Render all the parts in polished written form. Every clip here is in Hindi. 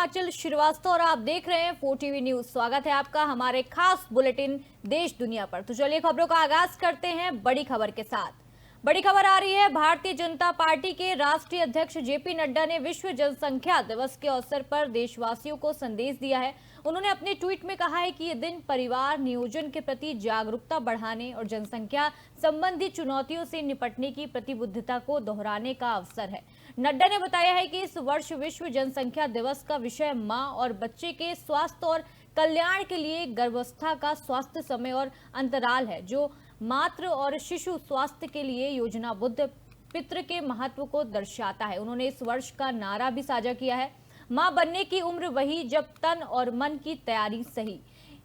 आंचल श्रीवास्तव और आप देख रहे हैं 4 टीवी न्यूज। स्वागत है आपका हमारे खास बुलेटिन देश दुनिया पर। तो चलिए खबरों का आगाज करते हैं बड़ी खबर के साथ। बड़ी खबर आ रही है, भारतीय जनता पार्टी के राष्ट्रीय अध्यक्ष जेपी नड्डा ने विश्व जनसंख्या दिवस के अवसर पर देशवासियों को संदेश दिया है। उन्होंने अपने ट्वीट में कहा है कि ये दिन परिवार नियोजन के प्रति जागरूकता बढ़ाने और जनसंख्या संबंधी चुनौतियों से निपटने की प्रतिबद्धता को दोहराने का अवसर है। नड्डा ने बताया है कि इस वर्ष विश्व जनसंख्या दिवस का विषय मां और बच्चे के स्वास्थ्य और कल्याण के लिए गर्भावस्था का स्वास्थ्य समय और अंतराल है, जो मातृ और शिशु स्वास्थ्य के लिए योजनाबद्ध पितृ के महत्व को दर्शाता है। उन्होंने इस वर्ष का नारा भी साझा किया है, मां बनने की उम्र वही जब तन और मन की तैयारी सही।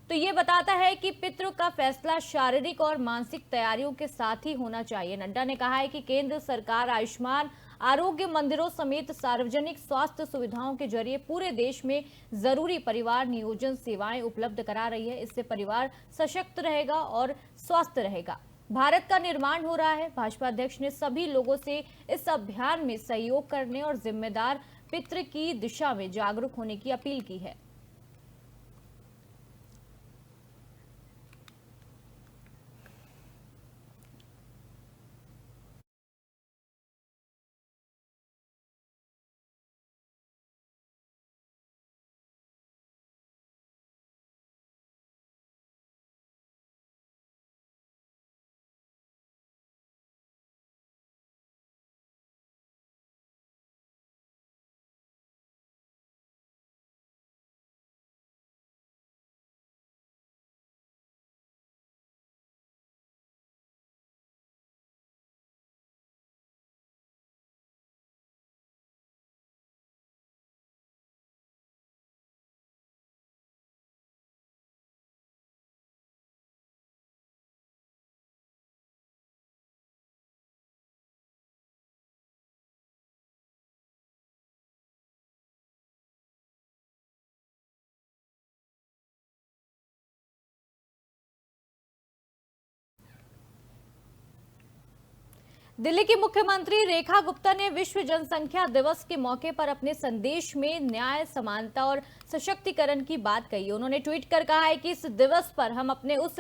तो ये बताता है कि पितृ का फैसला शारीरिक और मानसिक तैयारियों के साथ ही होना चाहिए। नड्डा ने कहा है कि केंद्र सरकार आयुष्मान आरोग्य मंदिरों समेत सार्वजनिक स्वास्थ्य सुविधाओं के जरिए पूरे देश में जरूरी परिवार नियोजन सेवाएं उपलब्ध करा रही है। इससे परिवार सशक्त रहेगा और स्वस्थ रहेगा। भारत का निर्माण हो रहा है। भाजपा अध्यक्ष ने सभी लोगों से इस अभियान में सहयोग करने और जिम्मेदार पितृ की दिशा में जागरूक होने की अपील की है। दिल्ली की मुख्यमंत्री रेखा गुप्ता ने विश्व जनसंख्या दिवस के मौके पर अपने संदेश में न्याय, समानता और सशक्तिकरण की बात कही। उन्होंने ट्वीट कर कहा है कि इस दिवस पर हम अपने उस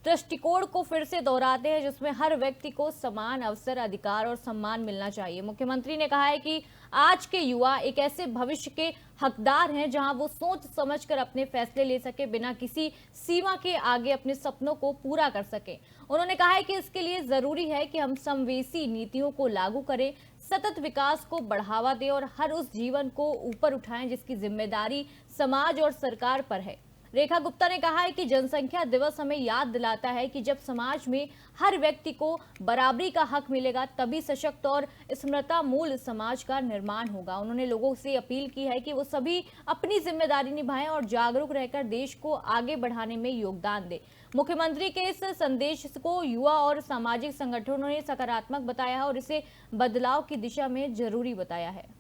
दृष्टिकोण को फिर से दोहराते हैं जिसमें हर व्यक्ति को समान अवसर, अधिकार और सम्मान मिलना चाहिए। मुख्यमंत्री ने कहा है कि आज के युवा एक ऐसे भविष्य के हकदार हैं जहां वो सोच समझकर अपने फैसले ले सके, बिना किसी सीमा के आगे अपने सपनों को पूरा कर सके। उन्होंने कहा है कि इसके लिए जरूरी है कि हम समावेशी नीतियों को लागू करें, सतत विकास को बढ़ावा दें और हर उस जीवन को ऊपर उठाएं जिसकी जिम्मेदारी समाज और सरकार पर है। रेखा गुप्ता ने कहा है कि जनसंख्या दिवस हमें याद दिलाता है कि जब समाज में हर व्यक्ति को बराबरी का हक मिलेगा, तभी सशक्त और स्मृतामूल समाज का निर्माण होगा। उन्होंने लोगों से अपील की है कि वो सभी अपनी जिम्मेदारी निभाएं और जागरूक रहकर देश को आगे बढ़ाने में योगदान दें। मुख्यमंत्री के इस संदेश को युवा और सामाजिक संगठनों ने सकारात्मक बताया है और इसे बदलाव की दिशा में जरूरी बताया है।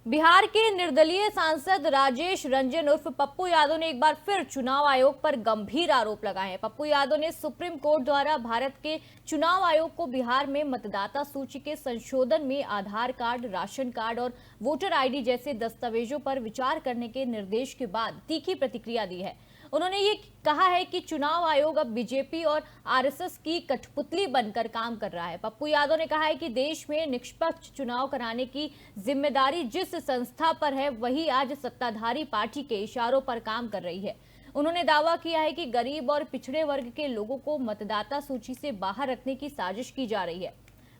बिहार के निर्दलीय सांसद राजेश रंजन उर्फ पप्पू यादव ने एक बार फिर चुनाव आयोग पर गंभीर आरोप लगाए हैं। पप्पू यादव ने सुप्रीम कोर्ट द्वारा भारत के चुनाव आयोग को बिहार में मतदाता सूची के संशोधन में आधार कार्ड, राशन कार्ड और वोटर आईडी जैसे दस्तावेजों पर विचार करने के निर्देश के बाद तीखी प्रतिक्रिया दी है। उन्होंने ये कहा है कि चुनाव आयोग अब बीजेपी और आरएसएस की कठपुतली बनकर काम कर रहा है। पप्पू यादव ने कहा है कि देश में निष्पक्ष चुनाव कराने की जिम्मेदारी जिस संस्था पर है, वही आज सत्ताधारी पार्टी के इशारों पर काम कर रही है। उन्होंने दावा किया है कि गरीब और पिछड़े वर्ग के लोगों को मतदाता सूची से बाहर रखने की साजिश की जा रही है।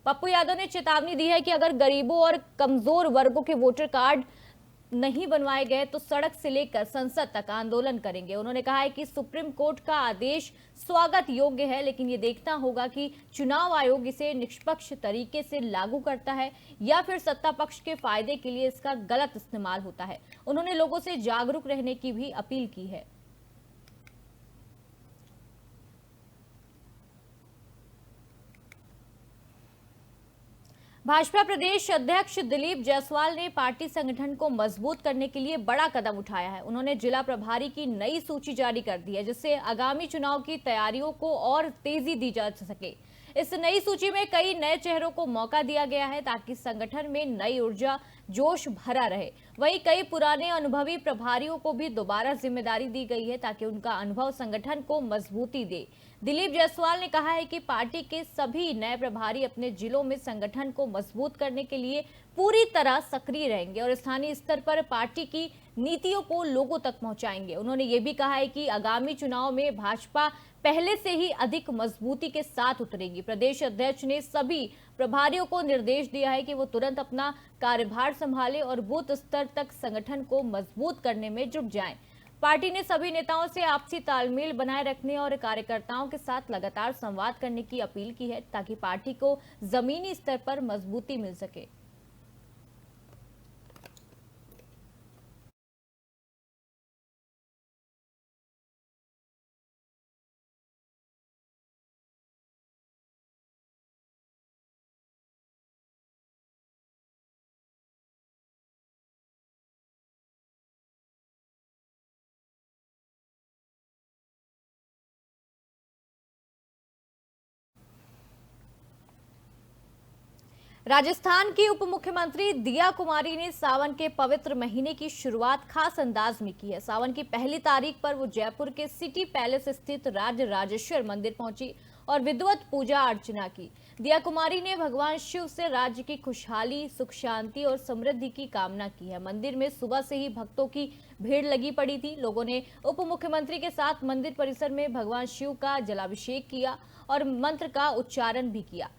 पप्पू यादव ने चेतावनी दी है कि अगर गरीबों और कमजोर वर्गों के वोटर कार्ड नहीं बनवाए गए तो सड़क से लेकर संसद तक आंदोलन करेंगे। उन्होंने कहा है कि सुप्रीम कोर्ट का आदेश स्वागत योग्य है, लेकिन ये देखना होगा कि चुनाव आयोग इसे निष्पक्ष तरीके से लागू करता है या फिर सत्ता पक्ष के फायदे के लिए इसका गलत इस्तेमाल होता है। उन्होंने लोगों से जागरूक रहने की भी अपील की है। भाजपा प्रदेश अध्यक्ष दिलीप जायसवाल ने पार्टी संगठन को मजबूत करने के लिए बड़ा कदम उठाया है। उन्होंने जिला प्रभारी की नई सूची जारी कर दी है, जिससे आगामी चुनाव की तैयारियों को और तेजी दी जा सके। इस नई सूची में कई नए चेहरों को मौका दिया गया है ताकि संगठन में नई ऊर्जा जोश भरा रहे। वहीं कई पुराने अनुभवी प्रभारियों को भी दोबारा जिम्मेदारी दी गई है ताकि उनका अनुभव संगठन को मजबूती दे। दिलीप जायसवाल ने कहा है कि पार्टी के सभी नए प्रभारी अपने जिलों में संगठन को मजबूत करने के लिए पूरी तरह सक्रिय रहेंगे और स्थानीय स्तर पर पार्टी की नीतियों को लोगों तक पहुंचाएंगे। उन्होंने ये भी कहा है कि आगामी चुनाव में भाजपा पहले से ही अधिक मजबूती के साथ उतरेगी। प्रदेश अध्यक्ष ने सभी प्रभारियों को निर्देश दिया है कि वो तुरंत अपना कार्यभार संभालें और बूथ स्तर तक संगठन को मजबूत करने में जुट जाएं। पार्टी ने सभी नेताओं से आपसी तालमेल बनाए रखने और कार्यकर्ताओं के साथ लगातार संवाद करने की अपील की है ताकि पार्टी को जमीनी स्तर पर मजबूती मिल सके। राजस्थान की उप मुख्यमंत्री दिया कुमारी ने सावन के पवित्र महीने की शुरुआत खास अंदाज में की है। सावन की पहली तारीख पर वो जयपुर के सिटी पैलेस स्थित राज राजेश्वर मंदिर पहुंची और विधिवत पूजा अर्चना की। दिया कुमारी ने भगवान शिव से राज्य की खुशहाली, सुख शांति और समृद्धि की कामना की है। मंदिर में सुबह से ही भक्तों की भीड़ लगी पड़ी थी। लोगों ने उप मुख्यमंत्री के साथ मंदिर परिसर में भगवान शिव का जलाभिषेक किया और मंत्र का उच्चारण भी किया।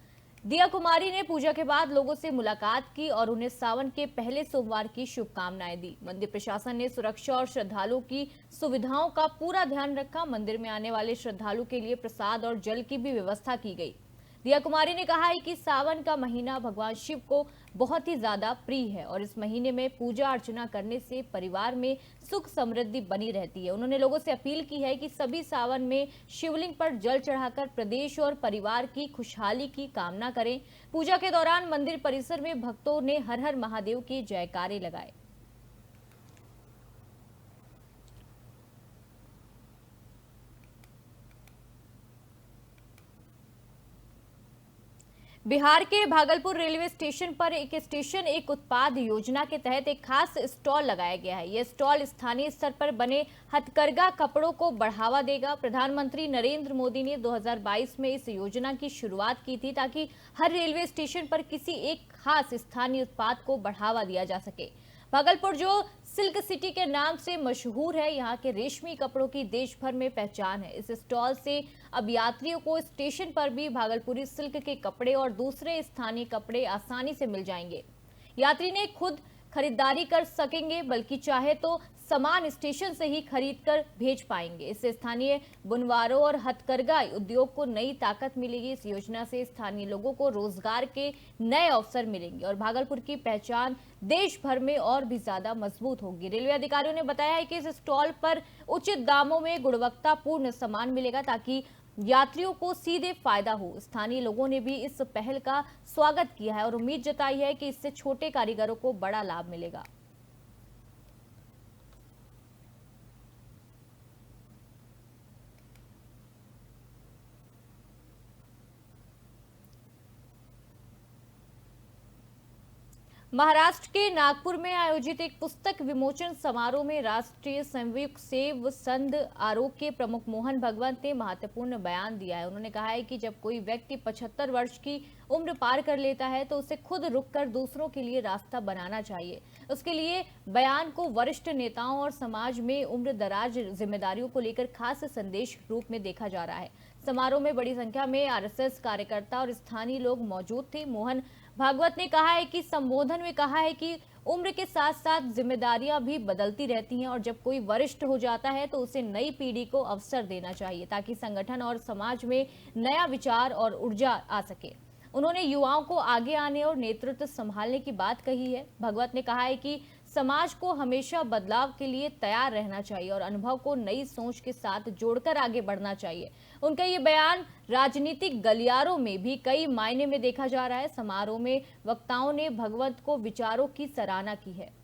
दिया कुमारी ने पूजा के बाद लोगों से मुलाकात की और उन्हें सावन के पहले सोमवार की शुभकामनाएं दी। मंदिर प्रशासन ने सुरक्षा और श्रद्धालुओं की सुविधाओं का पूरा ध्यान रखा। मंदिर में आने वाले श्रद्धालु के लिए प्रसाद और जल की भी व्यवस्था की गई। दिया कुमारी ने कहा है कि सावन का महीना भगवान शिव को बहुत ही ज्यादा प्रिय है और इस महीने में पूजा अर्चना करने से परिवार में सुख समृद्धि बनी रहती है। उन्होंने लोगों से अपील की है कि सभी सावन में शिवलिंग पर जल चढ़ाकर प्रदेश और परिवार की खुशहाली की कामना करें। पूजा के दौरान मंदिर परिसर में भक्तों ने हर हर महादेव के जयकारे लगाए। बिहार के भागलपुर रेलवे स्टेशन पर एक उत्पाद योजना के तहत एक खास स्टॉल लगाया गया है। यह स्टॉल स्थानीय स्तर पर बने हथकरघा कपड़ों को बढ़ावा देगा। प्रधानमंत्री नरेंद्र मोदी ने 2022 में इस योजना की शुरुआत की थी ताकि हर रेलवे स्टेशन पर किसी एक खास स्थानीय उत्पाद को बढ़ावा दिया जा सके। भागलपुर जो सिल्क सिटी के नाम से मशहूर है, यहाँ के रेशमी कपड़ों की देश भर में पहचान है। इस स्टॉल से अब यात्रियों को स्टेशन पर भी भागलपुरी सिल्क के कपड़े और दूसरे स्थानीय कपड़े आसानी से मिल जाएंगे। यात्री ने खुद खरीदारी कर सकेंगे, बल्कि चाहे तो सामान स्टेशन से ही खरीद कर भेज पाएंगे। इससे स्थानीय बुनवारों और हथकरघा उद्योग को नई ताकत मिलेगी। इस योजना से स्थानीय लोगों को रोजगार के नए अवसर मिलेंगे और भागलपुर की पहचान देश भर में और भी ज्यादा मजबूत होगी। रेलवे अधिकारियों ने बताया है कि इस स्टॉल पर उचित दामों में गुणवत्तापूर्ण सामान मिलेगा ताकि यात्रियों को सीधे फायदा हो। स्थानीय लोगों ने भी इस पहल का स्वागत किया है और उम्मीद जताई है कि इससे छोटे कारीगरों को बड़ा लाभ मिलेगा। महाराष्ट्र के नागपुर में आयोजित एक पुस्तक विमोचन समारोह में राष्ट्रीय संयुक्त सेव संघ आरोप के प्रमुख मोहन भगवत ने महत्वपूर्ण बयान दिया है। उन्होंने कहा है कि जब कोई व्यक्ति 75 वर्ष की उम्र पार कर लेता है तो उसे खुद रुककर दूसरों के लिए रास्ता बनाना चाहिए। उसके लिए बयान को वरिष्ठ नेताओं और समाज में उम्र दराज जिम्मेदारियों को लेकर खास संदेश रूप में देखा जा रहा है। समारोह में बड़ी संख्या में आरएसएस कार्यकर्ता और स्थानीय लोग मौजूद थे। मोहन भागवत ने कहा है कि संबोधन में कहा है कि उम्र के साथ साथ जिम्मेदारियां भी बदलती रहती हैं और जब कोई वरिष्ठ हो जाता है तो उसे नई पीढ़ी को अवसर देना चाहिए ताकि संगठन और समाज में नया विचार और ऊर्जा आ सके। उन्होंने युवाओं को आगे आने और नेतृत्व संभालने की बात कही है। भगवत ने कहा है कि समाज को हमेशा बदलाव के लिए तैयार रहना चाहिए और अनुभव को नई सोच के साथ जोड़कर आगे बढ़ना चाहिए। उनका ये बयान राजनीतिक गलियारों में भी कई मायने में देखा जा रहा है। समारोह में वक्ताओं ने भगवत को विचारों की सराहना की है।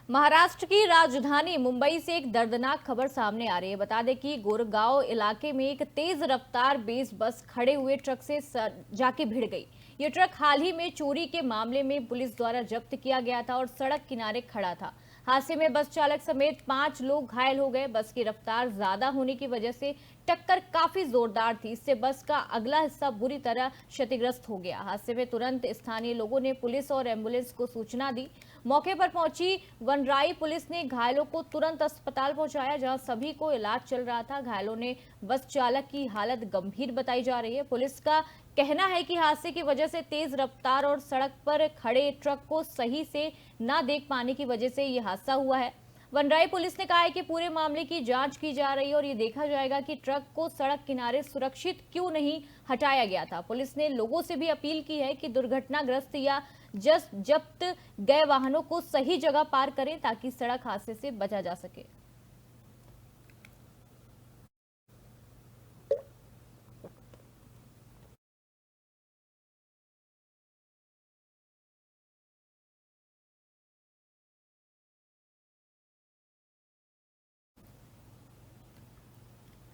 महाराष्ट्र की राजधानी मुंबई से एक दर्दनाक खबर सामने आ रही है। बता दें कि गोरेगांव इलाके में एक तेज रफ्तार बेस बस खड़े हुए ट्रक से जाके भिड़ गई। ये ट्रक हाल ही में चोरी के मामले में पुलिस द्वारा जब्त किया गया था और सड़क किनारे खड़ा था। हादसे में बस चालक समेत 5 लोग घायल हो गए। बस की रफ्तार ज्यादा होने की वजह से टक्कर काफी जोरदार थी। इससे बस का अगला हिस्सा बुरी तरह क्षतिग्रस्त हो गया। हादसे में तुरंत स्थानीय लोगों ने पुलिस और एम्बुलेंस को सूचना दी। मौके पर पहुंची वनराई पुलिस ने घायलों को तुरंत अस्पताल पहुंचाया, जहां सभी को इलाज चल रहा था। घायलों ने बस चालक की हालत गंभीर बताई जा रही है। पुलिस का कहना है कि हादसे की वजह से तेज रफ्तार और सड़क पर खड़े ट्रक को सही से न देख पाने की वजह से यह हादसा हुआ है। वनराई पुलिस ने कहा है कि पूरे मामले की जांच की जा रही है और ये देखा जाएगा कि ट्रक को सड़क किनारे सुरक्षित क्यों नहीं हटाया गया था। पुलिस ने लोगों से भी अपील की है कि दुर्घटनाग्रस्त या जब्त गए वाहनों को सही जगह पार करें ताकि सड़क हादसे से बचा जा सके।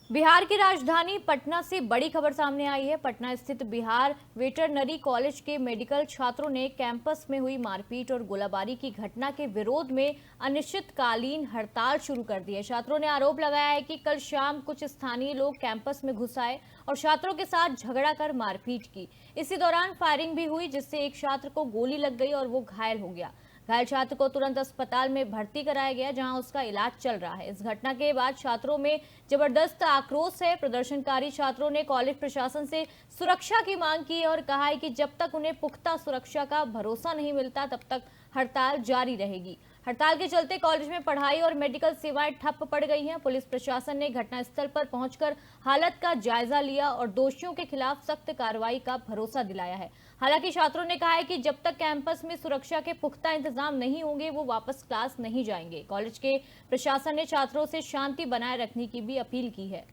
बिहार की राजधानी पटना से बड़ी खबर सामने आई है। पटना स्थित बिहार वेटरनरी कॉलेज के मेडिकल छात्रों ने कैंपस में हुई मारपीट और गोलाबारी की घटना के विरोध में अनिश्चितकालीन हड़ताल शुरू कर दी है। छात्रों ने आरोप लगाया है कि कल शाम कुछ स्थानीय लोग कैंपस में घुस आए और छात्रों के साथ झगड़ा कर मारपीट की। इसी दौरान फायरिंग भी हुई, जिससे एक छात्र को गोली लग गई और वो घायल हो गया। घायल छात्र को तुरंत अस्पताल में भर्ती कराया गया, जहां उसका इलाज चल रहा है। इस घटना के बाद छात्रों में जबरदस्त आक्रोश है। प्रदर्शनकारी छात्रों ने कॉलेज प्रशासन से सुरक्षा की मांग की है और कहा है कि जब तक उन्हें पुख्ता सुरक्षा का भरोसा नहीं मिलता तब तक हड़ताल जारी रहेगी। हड़ताल के चलते कॉलेज में पढ़ाई और मेडिकल सेवाएं ठप पड़ गई हैं। पुलिस प्रशासन ने घटनास्थल पर पहुंचकर हालत का जायजा लिया और दोषियों के खिलाफ सख्त कार्रवाई का भरोसा दिलाया है। हालांकि छात्रों ने कहा है कि जब तक कैंपस में सुरक्षा के पुख्ता इंतजाम नहीं होंगे वो वापस क्लास नहीं जाएंगे। कॉलेज के प्रशासन ने छात्रों से शांति बनाए रखने की भी अपील की है।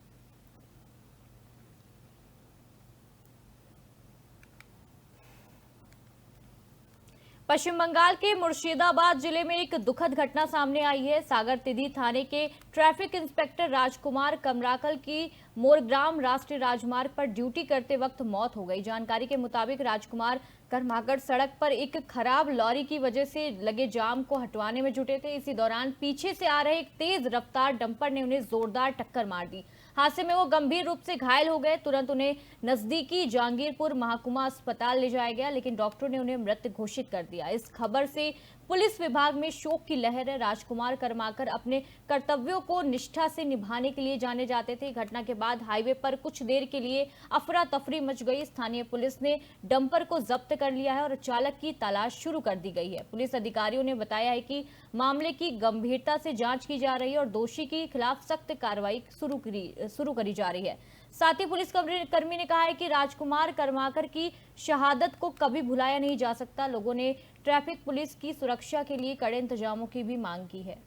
पश्चिम बंगाल के मुर्शिदाबाद जिले में एक दुखद घटना सामने आई है। सागर तिदी थाने के ट्रैफिक इंस्पेक्टर राजकुमार कमराकल की मोरग्राम राष्ट्रीय राजमार्ग पर ड्यूटी करते वक्त मौत हो गई। जानकारी के मुताबिक राजकुमार करमाकर सड़क पर एक खराब लॉरी की वजह से लगे जाम को हटवाने में जुटे थे। इसी दौरान पीछे से आ रहे एक तेज रफ्तार डंपर ने उन्हें जोरदार टक्कर मार दी। हादसे में वो गंभीर रूप से घायल हो गए। तुरंत उन्हें नजदीकी जहांगीरपुर महकुमा अस्पताल ले जाया गया, लेकिन डॉक्टरों ने उन्हें मृत घोषित कर दिया। इस खबर से पुलिस विभाग में शोक की लहर है। राजकुमार करमाकर अपने कर्तव्यों को निष्ठा से निभाने के लिए जाने जाते थे। घटना के बाद हाईवे पर कुछ देर के लिए अफरा तफरी मच गई। स्थानीय पुलिस ने डंपर को जब्त कर लिया है और चालक की तलाश शुरू कर दी गई है। पुलिस अधिकारियों ने बताया है कि मामले की गंभीरता से जांच की जा रही है और दोषी के खिलाफ सख्त कार्रवाई शुरू करी जा रही है। साथ ही पुलिस कर्मी ने कहा है कि राजकुमार करमाकर की शहादत को कभी भुलाया नहीं जा सकता। लोगों ने ट्रैफिक पुलिस की सुरक्षा के लिए कड़े इंतजामों की भी मांग की है।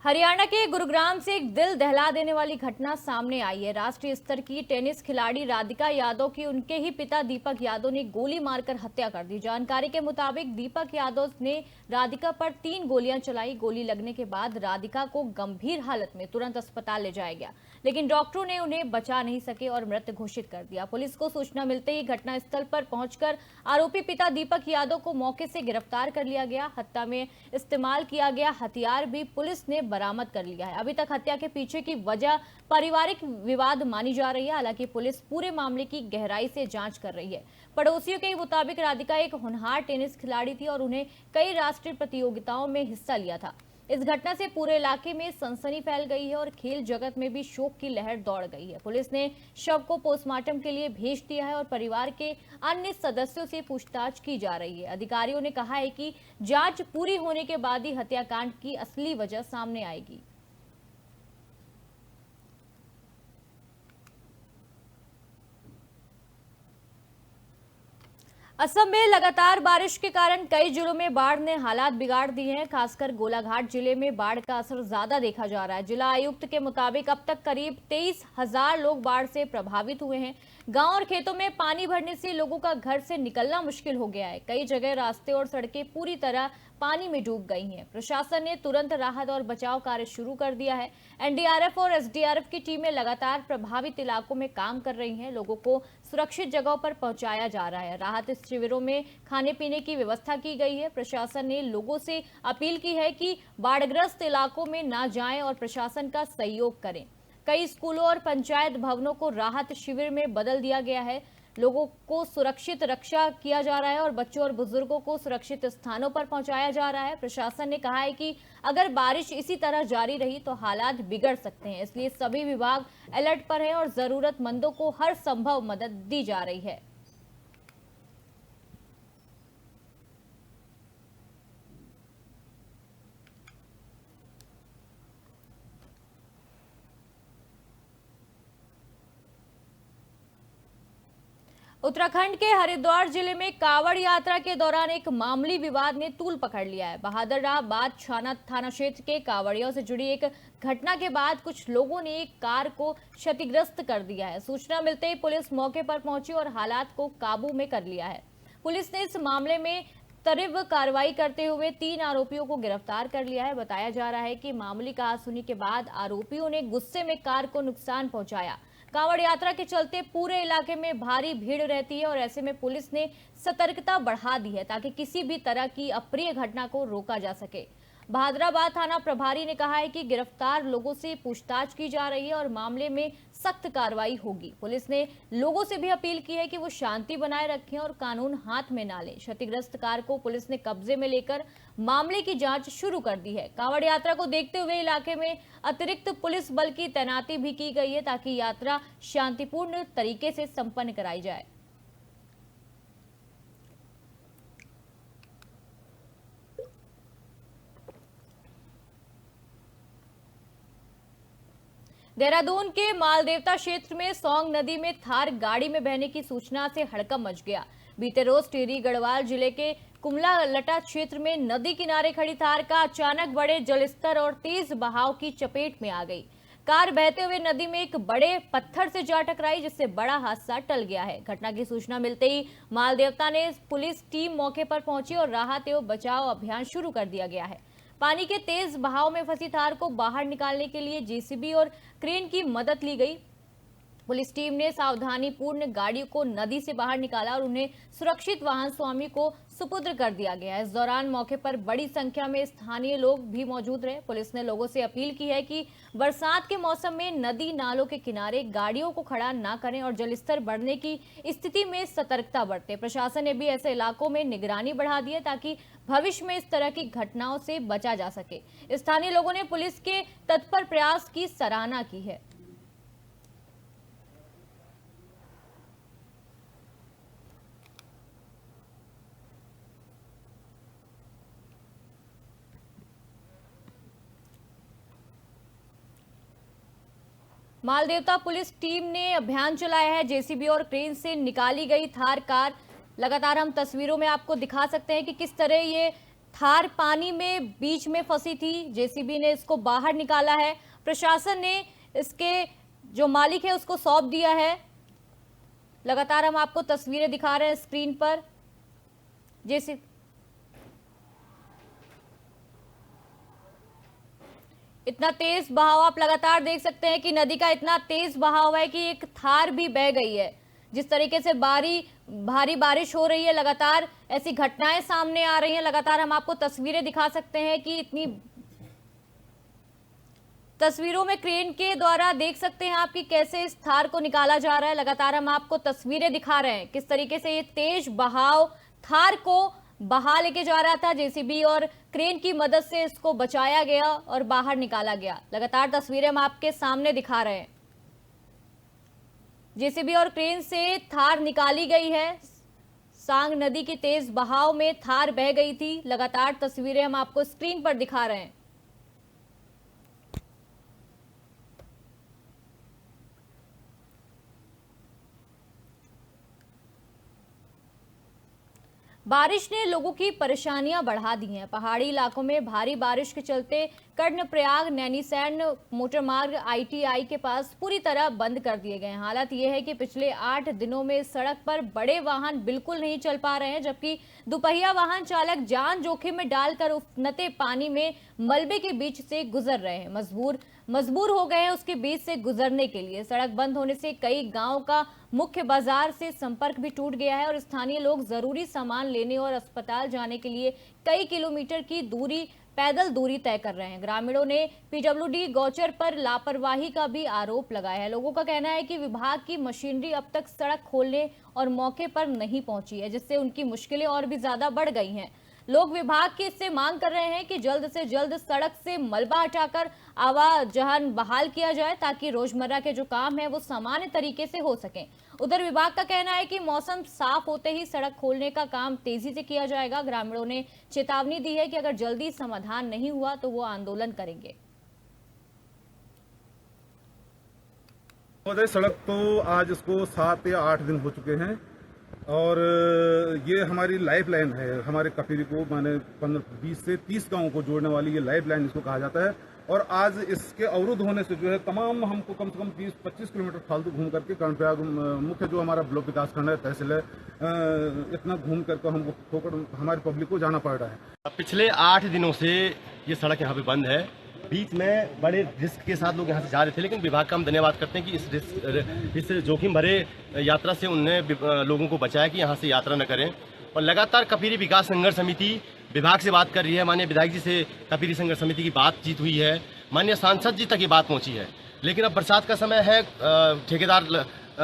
हरियाणा के गुरुग्राम से एक दिल दहला देने वाली घटना सामने आई है। राष्ट्रीय स्तर की टेनिस खिलाड़ी राधिका यादव की उनके ही पिता दीपक यादव ने गोली मारकर हत्या कर दी। जानकारी के मुताबिक दीपक यादव ने राधिका पर 3 गोलियां चलाई। गोली लगने के बाद राधिका को गंभीर हालत में तुरंत अस्पताल ले जाया गया, लेकिन डॉक्टरों ने उन्हें बचा नहीं सके और मृत घोषित कर दिया। पुलिस को सूचना मिलते ही घटनास्थल पर पहुंचकर आरोपी पिता दीपक यादव को मौके से गिरफ्तार कर लिया गया। हत्या में इस्तेमाल किया गया हथियार भी पुलिस ने बरामद कर लिया है। अभी तक हत्या के पीछे की वजह पारिवारिक विवाद मानी जा रही है। हालांकि पुलिस पूरे मामले की गहराई से जांच कर रही है। पड़ोसियों के मुताबिक राधिका एक होनहार टेनिस खिलाड़ी थी और उन्हें कई राष्ट्रीय प्रतियोगिताओं में हिस्सा लिया था। इस घटना से पूरे इलाके में सनसनी फैल गई है और खेल जगत में भी शोक की लहर दौड़ गई है। पुलिस ने शव को पोस्टमार्टम के लिए भेज दिया है और परिवार के अन्य सदस्यों से पूछताछ की जा रही है। अधिकारियों ने कहा है कि जांच पूरी होने के बाद ही हत्याकांड की असली वजह सामने आएगी। असम में लगातार बारिश के कारण कई जिलों में बाढ़ ने हालात बिगाड़ दिए हैं। खासकर गोलाघाट जिले में बाढ़ का असर ज्यादा देखा जा रहा है। जिला आयुक्त के मुताबिक अब तक करीब 23,000 लोग बाढ़ से प्रभावित हुए हैं। गांव और खेतों में पानी भरने से लोगों का घर से निकलना मुश्किल हो गया है। कई जगह रास्ते और सड़कें पूरी तरह पानी में डूब गई हैं। प्रशासन ने तुरंत राहत और बचाव कार्य शुरू कर दिया है। एनडीआरएफ और एसडीआरएफ की टीमें लगातार प्रभावित इलाकों में काम कर रही हैं। लोगों को सुरक्षित जगहों पर पहुंचाया जा रहा है। राहत शिविरों में खाने पीने की व्यवस्था की गई है। प्रशासन ने लोगों से अपील की है कि बाढ़ग्रस्त इलाकों में ना जाएं और प्रशासन का सहयोग करें। कई स्कूलों और पंचायत भवनों को राहत शिविर में बदल दिया गया है। लोगों को सुरक्षित रक्षा किया जा रहा है और बच्चों और बुजुर्गों को सुरक्षित स्थानों पर पहुंचाया जा रहा है। प्रशासन ने कहा है कि अगर बारिश इसी तरह जारी रही तो हालात बिगड़ सकते हैं, इसलिए सभी विभाग अलर्ट पर हैं और जरूरतमंदों को हर संभव मदद दी जा रही है। उत्तराखंड के हरिद्वार जिले में कावड़ यात्रा के दौरान एक मामूली विवाद ने तूल पकड़ लिया है। बहादुराबाद छाना थाना क्षेत्र के कावड़ियों से जुड़ी एक घटना के बाद कुछ लोगों ने एक कार को क्षतिग्रस्त कर दिया है। सूचना मिलते ही पुलिस मौके पर पहुंची और हालात को काबू में कर लिया है। पुलिस ने इस मामले में त्वरित कार्रवाई करते हुए 3 आरोपियों को गिरफ्तार कर लिया है। बताया जा रहा है कि मामूली कहासुनी के बाद आरोपियों ने गुस्से में कार को नुकसान पहुंचाया। कांवड़ यात्रा के चलते पूरे इलाके में भारी भीड़ रहती है और ऐसे में पुलिस ने सतर्कता बढ़ा दी है ताकि किसी भी तरह की अप्रिय घटना को रोका जा सके। बहादुराबाद थाना प्रभारी ने कहा है कि गिरफ्तार लोगों से पूछताछ की जा रही है और मामले में सख्त कार्रवाई होगी। पुलिस ने लोगों से भी अपील की है कि वो शांति बनाए रखें और कानून हाथ में ना लें। क्षतिग्रस्त कार को पुलिस ने कब्जे में लेकर मामले की जांच शुरू कर दी है। कांवड़ यात्रा को देखते हुए इलाके में अतिरिक्त पुलिस बल की तैनाती भी की गई है ताकि यात्रा शांतिपूर्ण तरीके से संपन्न कराई जाए। देहरादून के मालदेवता क्षेत्र में सौंग नदी में थार गाड़ी में बहने की सूचना से हड़कंप मच गया। बीते रोज टिहरी गढ़वाल जिले के कुमला लटा क्षेत्र में नदी किनारे खड़ी थार का अचानक बड़े जलस्तर और तेज बहाव की चपेट में आ गई। कार बहते हुए नदी में एक बड़े पत्थर से जा टकराई जिससे बड़ा हादसा टल गया है। घटना की सूचना मिलते ही मालदेवता ने पुलिस टीम मौके पर पहुंची और राहत एवं बचाव अभियान शुरू कर दिया गया है। पानी के तेज बहाव में फंसी थार को बाहर निकालने के लिए जेसीबी और क्रेन की मदद ली गई। पुलिस टीम ने सावधानीपूर्ण गाड़ी को नदी से बाहर निकाला और उन्हें सुरक्षित वाहन स्वामी को सुपुर्द कर दिया गया। इस दौरान मौके पर बड़ी संख्या में स्थानीय लोग भी मौजूद रहे। पुलिस ने लोगों से अपील की है कि बरसात के मौसम में नदी नालों के किनारे गाड़ियों को खड़ा ना करें और जलस्तर बढ़ने की स्थिति में सतर्कता बरतें। प्रशासन ने भी ऐसे इलाकों में निगरानी बढ़ा दी है ताकि भविष्य में इस तरह की घटनाओं से बचा जा सके। स्थानीय लोगों ने पुलिस के तत्पर प्रयास की सराहना की है। मालदेवता पुलिस टीम ने अभियान चलाया है। जेसीबी और क्रेन से निकाली गई थार कार लगातार हम तस्वीरों में आपको दिखा सकते हैं कि किस तरह ये थार पानी में बीच में फंसी थी। जेसीबी ने इसको बाहर निकाला है। प्रशासन ने इसके जो मालिक है उसको सौंप दिया है। लगातार हम आपको तस्वीरें दिखा रहे हैं स्क्रीन पर। जैसे इतना तेज बहाव आप लगातार देख सकते हैं कि नदी का इतना तेज बहाव है कि एक थार भी बह गई है। जिस तरीके से भारी बारिश हो रही है, लगातार ऐसी घटनाएं सामने आ रही हैं। लगातार हम आपको तस्वीरें दिखा सकते हैं कि इतनी तस्वीरों में क्रेन के द्वारा देख सकते हैं आप कि कैसे इस थार को निकाला जा रहा है। लगातार हम आपको तस्वीरें दिखा रहे हैं किस तरीके से ये तेज बहाव थार को बहा लेके जा रहा था। जेसीबी और क्रेन की मदद से इसको बचाया गया और बाहर निकाला गया। लगातार तस्वीरें हम आपके सामने दिखा रहे हैं। जेसीबी और क्रेन से थार निकाली गई है। सांग नदी की तेज बहाव में थार बह गई थी। लगातार तस्वीरें हम आपको स्क्रीन पर दिखा रहे हैं। बारिश ने लोगों की परेशानियां बढ़ा दी हैं। पहाड़ी इलाकों में भारी बारिश के चलते कर्णप्रयाग नैनीसैण मोटरमार्ग ITI के पास पूरी तरह बंद कर दिए गए हैं। हालत यह है कि पिछले 8 दिनों में सड़क पर बड़े वाहन बिल्कुल नहीं चल पा रहे हैं, जबकि दुपहिया वाहन चालक जान जोखिम में डालकर उफनते पानी में मलबे के बीच से गुजर रहे हैं। मजबूर हो गए हैं उसके बीच से गुजरने के लिए। सड़क बंद होने से कई गांव का मुख्य बाजार से संपर्क भी टूट गया है और स्थानीय लोग जरूरी सामान लेने और अस्पताल जाने के लिए कई किलोमीटर की पैदल दूरी तय कर रहे हैं। ग्रामीणों ने PWD गौचर पर लापरवाही का भी आरोप लगाया है। लोगों का कहना है कि विभाग की मशीनरी अब तक सड़क खोलने और मौके पर नहीं पहुंची है, जिससे उनकी मुश्किलें और भी ज्यादा बढ़ गई हैं। लोग विभाग की इससे मांग कर रहे हैं कि जल्द से जल्द सड़क से मलबा हटाकर आवाजाही बहाल किया जाए, ताकि रोजमर्रा के जो काम है वो सामान्य तरीके से हो सकें। उधर विभाग का कहना है कि मौसम साफ होते ही सड़क खोलने का काम तेजी से किया जाएगा। ग्रामीणों ने चेतावनी दी है कि अगर जल्दी समाधान नहीं हुआ तो वो आंदोलन करेंगे। सड़क तो आज इसको 7 या 8 दिन हो चुके हैं और ये हमारी लाइफ लाइन है। हमारे कफीरी को माने 20 से 30 गांवों को जोड़ने वाली ये लाइफ लाइन इसको कहा जाता है। और आज इसके अवरुद्ध होने से जो है तमाम हमको कम से कम 20-25 किलोमीटर फालतू घूम करके कर्णप्रयाग मुख्य जो हमारा ब्लॉक विकास खंड है, तहसील है, इतना घूम करके हमको ठोकर हमारी पब्लिक को जाना पड़ रहा है। पिछले 8 दिनों से ये सड़क यहाँ पे बंद है। बीच में बड़े रिस्क के साथ लोग यहाँ से जा रहे थे, लेकिन विभाग का हम धन्यवाद करते हैं कि इस जोखिम भरे यात्रा से उनने लोगों को बचाया कि यहाँ से यात्रा न करें। और लगातार कफीरी विकास संघर्ष समिति विभाग से बात कर रही है। माननीय विधायक जी से कफीरी संघर्ष समिति की बातचीत हुई है, माननीय सांसद जी तक ये बात पहुँची है। लेकिन अब बरसात का समय है, ठेकेदार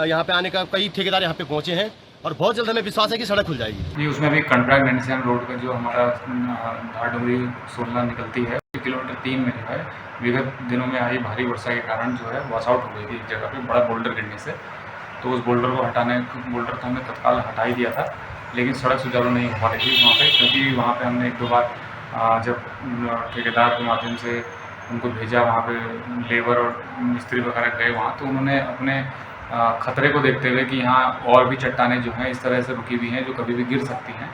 यहाँ पे आने का, कई ठेकेदार यहाँ पे पहुँचे हैं और बहुत जल्द हमें विश्वास है कि सड़क खुल जाएगी। जी, उसमें भी कर्णप्रयाग नैनीसैण रोड का जो हमारा धारडोंगरी सोलना निकलती है, किलोमीटर 3 में जो है विगत दिनों में आई भारी वर्षा के कारण जो है वॉश आउट हो गई थी एक जगह पे बड़ा बोल्डर गिरने से। तो उस बोल्डर को बोल्डर तो हमने तत्काल हटा ही दिया था, लेकिन सड़क सुचारू नहीं हो पा रही थी वहाँ पे, क्योंकि वहाँ पे हमने 1-2 बार जब ठेकेदार के माध्यम से उनको भेजा, वहाँ पे लेबर और मिस्त्री वगैरह गए वहाँ, तो उन्होंने अपने खतरे को देखते हुए कि यहाँ और भी चट्टानें जो हैं इस तरह से रुकी हुई हैं जो कभी भी गिर सकती हैं,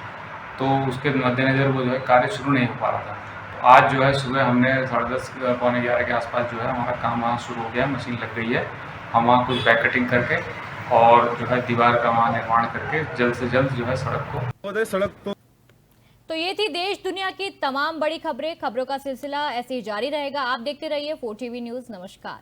तो उसके मद्देनज़र वो जो है कार्य शुरू नहीं हो पा रहा था। आज जो है सुबह हमने 10:30 पौने 11 के आसपास जो है हमारा काम वहाँ शुरू हो गया, मशीन लग गई है। हम वहाँ कुछ बैक कटिंग करके और जो है दीवार का वहाँ निर्माण करके जल्द से जल्द जो है सड़क तो ये थी देश दुनिया की तमाम बड़ी खबरों का सिलसिला ऐसे ही जारी रहेगा। आप देखते रहिए 4TV न्यूज़। नमस्कार।